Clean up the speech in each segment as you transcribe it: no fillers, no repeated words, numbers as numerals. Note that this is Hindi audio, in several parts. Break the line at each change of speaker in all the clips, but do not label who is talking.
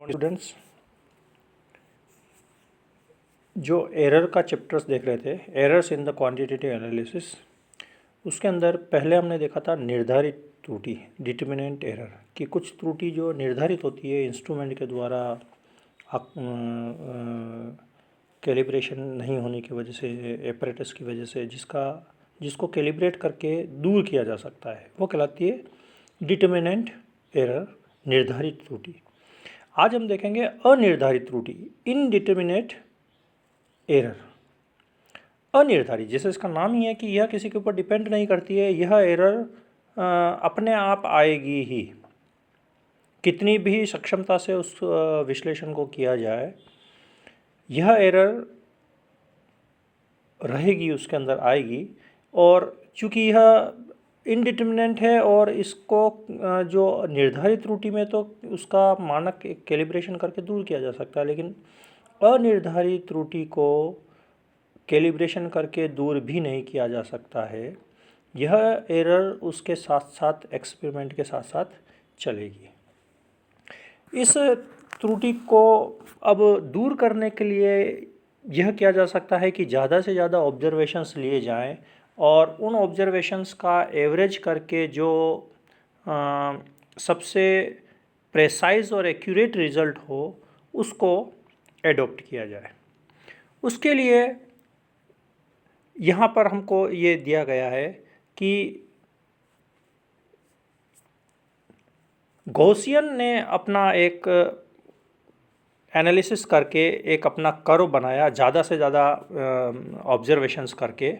स्टूडेंट्स, जो एरर का चैप्टर्स देख रहे थे, errors in the quantitative analysis, उसके अंदर पहले हमने देखा था निर्धारित त्रुटि, डिटर्मिनेंट एरर, कि कुछ त्रुटि जो निर्धारित होती है इंस्ट्रूमेंट के द्वारा कैलिब्रेशन नहीं होने की वजह से, एपरेटस की वजह से, जिसको कैलिब्रेट करके दूर किया जा सकता है, वो कहलाती है डिटर्मिनेंट एरर, निर्धारित त्रुटि। आज हम देखेंगे अनिर्धारित त्रुटि, इनडिटर्मिनेट एरर। अनिर्धारित, जैसे इसका नाम ही है कि यह किसी के ऊपर डिपेंड नहीं करती है, यह एरर अपने आप आएगी ही। कितनी भी सक्षमता से उस विश्लेषण को किया जाए, यह एरर रहेगी, उसके अंदर आएगी। और चूँकि यह इनडिटर्मिनेंट है और इसको जो निर्धारित त्रुटि में तो उसका मानक कैलिब्रेशन करके दूर किया जा सकता है, लेकिन अनिर्धारित त्रुटि को कैलिब्रेशन करके दूर भी नहीं किया जा सकता है। यह एरर उसके साथ साथ एक्सपेरिमेंट के साथ साथ चलेगी। इस त्रुटि को अब दूर करने के लिए यह किया जा सकता है कि ज़्यादा से ज़्यादा ऑब्जर्वेशंस लिए जाएं और उन ऑब्जर्वेशंस का एवरेज करके जो सबसे प्रेसाइज और एक्यूरेट रिज़ल्ट हो, उसको एडॉप्ट किया जाए। उसके लिए यहाँ पर हमको ये दिया गया है कि गॉसियन ने अपना एक एनालिसिस करके एक अपना कर्व बनाया, ज़्यादा से ज़्यादा ऑब्जर्वेशंस करके,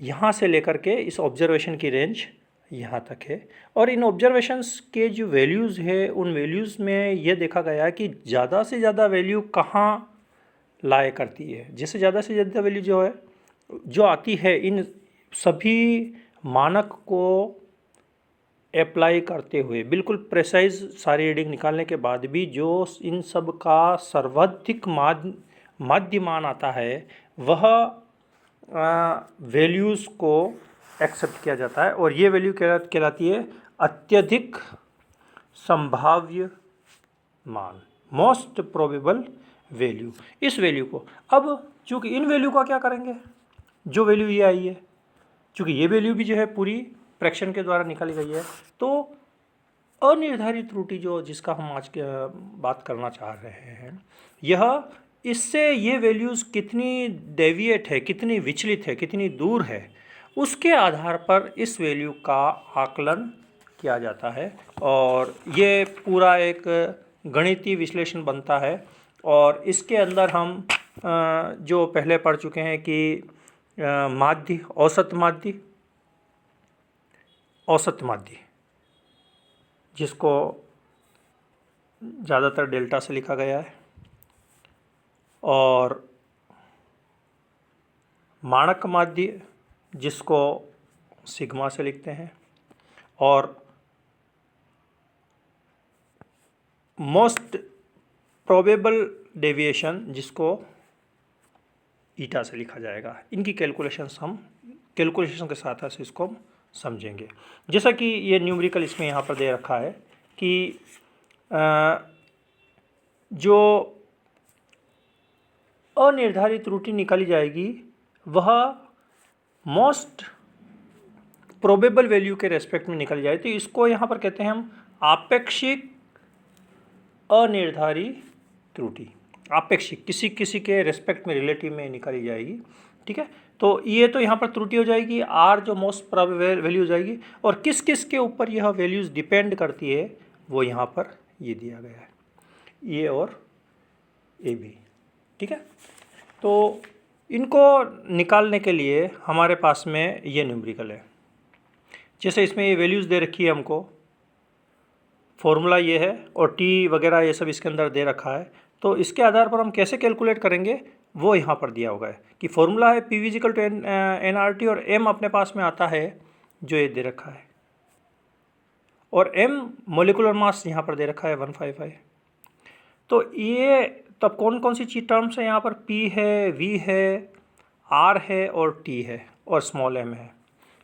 यहाँ से लेकर के इस ऑब्जर्वेशन की रेंज यहाँ तक है। और इन ऑब्जर्वेशंस के जो वैल्यूज़ है, उन वैल्यूज़ में ये देखा गया कि ज़्यादा से ज़्यादा वैल्यू कहाँ लाया करती है। जैसे ज़्यादा से ज़्यादा वैल्यू जो आती है, इन सभी मानक को अप्लाई करते हुए, बिल्कुल प्रेसाइज सारी रीडिंग निकालने के बाद भी जो इन सब का सर्वाधिक माध्य मान आता है, वह वैल्यूज़ को एक्सेप्ट किया जाता है। और ये वैल्यू कहलाती है अत्यधिक संभाव्य मान, मोस्ट प्रोबेबल वैल्यू। इस वैल्यू को अब चूँकि इन वैल्यू का क्या करेंगे, जो वैल्यू ये आई है, चूँकि ये वैल्यू भी जो है पूरी फ्रैक्शन के द्वारा निकाली गई है, तो अनिर्धारित त्रुटि जिसका हम आज के बात करना चाह रहे हैं, यह इससे ये वैल्यूज़ कितनी डेविएट है, कितनी विचलित है, कितनी दूर है, उसके आधार पर इस वैल्यू का आकलन किया जाता है। और ये पूरा एक गणितीय विश्लेषण बनता है। और इसके अंदर हम जो पहले पढ़ चुके हैं कि माध्य, औसत माध्य, जिसको ज़्यादातर डेल्टा से लिखा गया है, और मानक माध्य जिसको सिग्मा से लिखते हैं, और मोस्ट प्रोबेबल डेविएशन जिसको ईटा से लिखा जाएगा। इनकी कैलकुलेशन के साथ साथ इसको हम समझेंगे। जैसा कि ये न्यूमेरिकल इसमें यहाँ पर दे रखा है कि जो अनिर्धारित त्रुटि निकाली जाएगी वह मोस्ट प्रोबेबल वैल्यू के रेस्पेक्ट में निकाली जाए, तो इसको यहाँ पर कहते हैं हम आपेक्षिक अनिर्धारित त्रुटि। आपेक्षिक, किसी किसी के रेस्पेक्ट में, रिलेटिव में निकाली जाएगी। ठीक है, तो ये तो यहाँ पर त्रुटि हो जाएगी, आर जो मोस्ट प्रोबेबल वैल्यू हो जाएगी। और किस किस के ऊपर यह वैल्यूज़ डिपेंड करती है, वो यहाँ पर ये दिया गया है, ए और ए बी। ठीक है, तो इनको निकालने के लिए हमारे पास में ये न्यूमेरिकल है। जैसे इसमें ये वैल्यूज़ दे रखी है हमको, फॉर्मूला ये है, और टी वगैरह ये सब इसके अंदर दे रखा है। तो इसके आधार पर हम कैसे कैलकुलेट करेंगे, वो यहाँ पर दिया होगा है कि फॉर्मूला है पी = NRT, और m अपने पास में आता है जो ये दे रखा है, और m मोलिकुलर मास यहाँ पर दे रखा है 155। तो ये तब कौन कौन सी चीज टर्म्स है यहाँ पर, p है, v है, r है, और t है, और स्मॉल m है।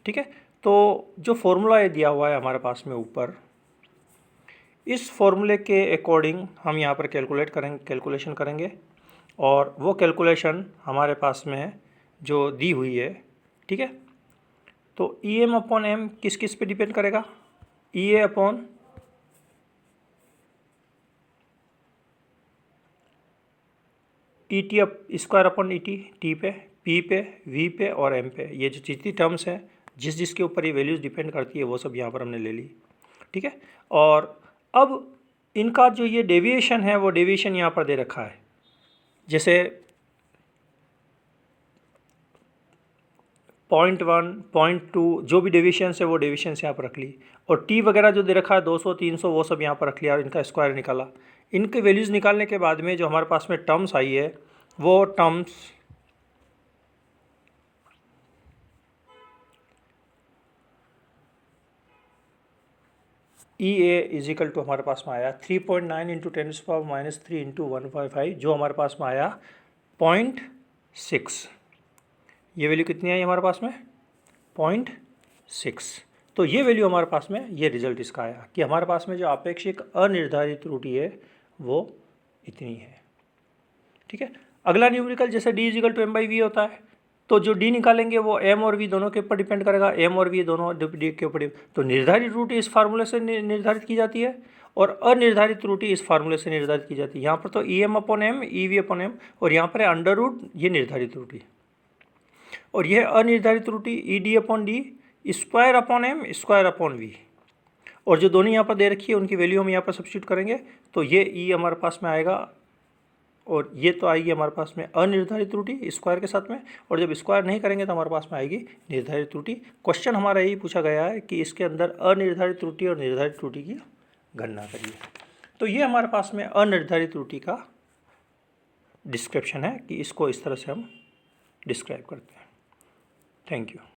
ठीक है, तो जो फॉर्मूला ये दिया हुआ है हमारे पास में ऊपर, इस फॉर्मूले के अकॉर्डिंग हम यहाँ पर कैलकुलेशन करेंगे और वो कैलकुलेशन हमारे पास में है जो दी हुई है, ठीक है। तो ई एम अपॉन एम किस किस पे डिपेंड करेगा? E A upon E T square upon E T पे, पी पे, वी पे और एम पे। ये जो जितनी टर्म्स हैं जिस जिसके ऊपर ये वैल्यूज़ डिपेंड करती है वो सब यहाँ पर हमने ले ली, ठीक है। और अब इनका जो ये डेविएशन है वो डेविएशन यहाँ पर दे रखा है, जैसे 0.1, 0.2 जो भी डेविएशन है वो डेविएशन यहाँ पर रख ली, और टी वगैरह जो दे रखा है 200, 300 वो सब यहाँ पर रख लिया और इनका स्क्वायर निकाला। इनके वैल्यूज़ निकालने के बाद में जो हमारे पास में टर्म्स आई है वो terms E A is equal to हमारे पास में आया 3.9 इंटू 10⁻³ इंटू 155, जो हमारे पास में आया 0.6। ये वैल्यू कितनी आई हमारे पास में? 0.6। तो ये वैल्यू हमारे पास में, ये रिजल्ट इसका आया कि हमारे पास में जो आपेक्षिक अनिर्धारित त्रुटि है वो इतनी है, ठीक है। अगला न्यूमेरिकल जैसे d इजिकल टू m/v होता है, तो जो d निकालेंगे वो m और v दोनों के ऊपर डिपेंड करेगा, m और v दोनों d के ऊपर। तो निर्धारित त्रुटि इस फार्मूले से निर्धारित की जाती है और अनिर्धारित त्रुटि इस फार्मूले से निर्धारित की जाती है। यहाँ पर तो E M upon M, E V upon M, और यहाँ पर है अंडर रूट ये निर्धारित त्रुटि, और यह अनिर्धारित त्रुटि E D upon D square upon M square upon V, और जो दोनों यहाँ पर दे रखी है उनकी वैल्यू हम यहाँ पर सब्स्टिट्यूट करेंगे तो ये ई हमारे पास में आएगा, और ये तो आएगी हमारे पास में अनिर्धारित त्रुटि स्क्वायर के साथ में, और जब स्क्वायर नहीं करेंगे तो हमारे पास में आएगी निर्धारित त्रुटि। क्वेश्चन हमारा यही पूछा गया है कि इसके अंदर अनिर्धारित त्रुटि और निर्धारित त्रुटि की गणना करिए। तो ये हमारे पास में अनिर्धारित त्रुटि का डिस्क्रिप्शन है कि इसको इस तरह से हम डिस्क्राइब करते हैं। Thank you.